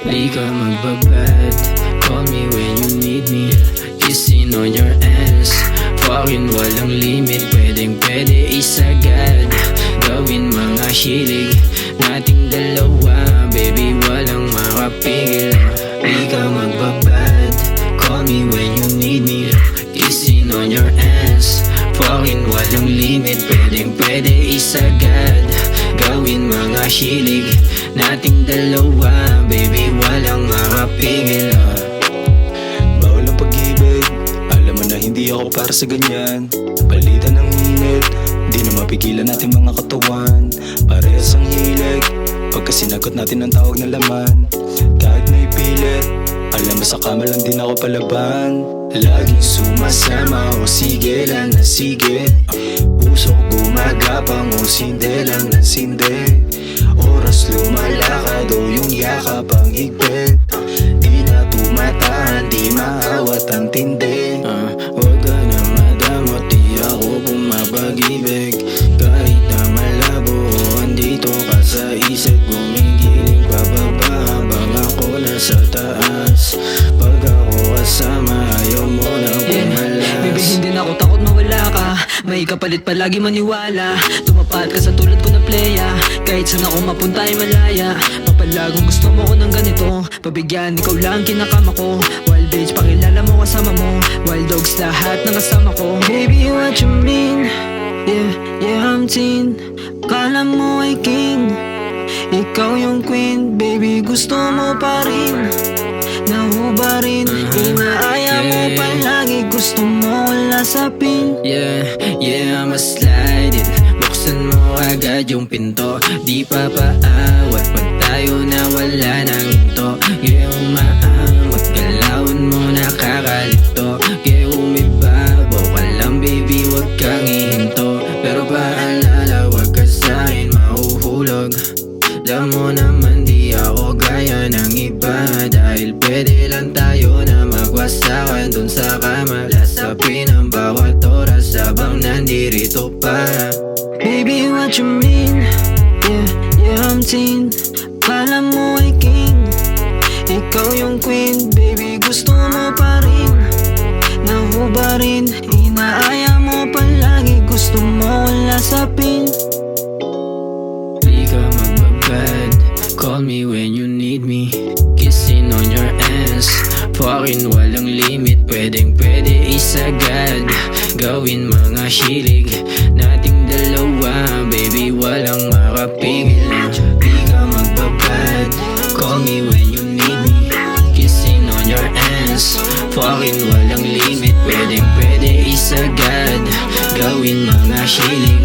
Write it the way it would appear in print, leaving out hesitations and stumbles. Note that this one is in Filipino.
Di ka magbabad, call me when you need me. Kissing on your ass, fucking walang limit. Pwedeng pwede isagad, gawin mga hilig nating dalawa. Baby, walang makapigil. Di ka magbabad, call me when you need me. Kissing on your ass, fucking walang limit. Pwedeng pwede isagad, gawin mga hilig nating dalawa. Baby, walang makapigil. Bawal ang pag-ibig, alam mo na hindi ako para sa ganyan. Palitan ng init, di na mapigilan natin mga katawan. Parehas ang hilig, pagka sinagot natin ang tawag na laman. Kahit may pilit, alam mo sa kama lang din ako palaban. Laging sumasama, o sige lang na sige. Puso ko gumagapang, o sinde lang na sinde. Oras lumalakad, o yung yakap ang higpit. Di na tumatahan, di maawat ang tindi. Huwag ka na madamot, di ako pumapag-ibig. Kahit na malabo, andito ka sa isip. Gumigiling pababa habang ako nasa taas. Pag ako kasama, ayaw mo na pumalas. Baby, hindi na ako takot mawala ka. May kapalit palagi maniwala. Tumapat ka sa tulad ko na playa. Kahit saan ako mapunta ay malaya. Mapalagong gusto mo ko ng ganito. Pabigyan, ikaw lang kinakama ko. Wild bitch, pakilala mo kasama mo. Wild dogs, lahat ng kasama ko. Baby, what you mean? Yeah, I'm teen. Kala mo ay king. Ikaw yung queen. Baby, gusto mo pa rin. Nahubarin, inaaya mo palagi. Gusto mo wala sa pin. Yeah, I'ma slide it. Buksan mo agad yung pinto. Di pa paawat pag tayo na wala nang hinto. Yeah, umaangat, galawan mo nakakalito. Yeah, umibabaw ka lang baby, wag kang ihinto. Pero paalala, wag ka sa'kin mahuhulog. Alam mo naman di ako gaya ng iba. Dahil pwede lang tayo na magwasakan dun sa kama. Lasapin ang bawat oras habang nandirito pa. Baby, what you mean? Yeah, I'm teen. Kala mo ay king. Ikaw yung queen. Baby, gusto mo pa rin. Nahubarin, inaaya mo palagi. Gusto mo wala sa pin. Di ka magbabad, call me when you need me. Kissing on your ass, fucking walang limit. Pwedeng pwede isagad, gawin mga hilig nating dalawa. Baby, walang makapigil. Di ka magbabad, call me when you need me. Kissing on your ass, fucking walang limit. Pwedeng pwede isagad, gawin mga hilig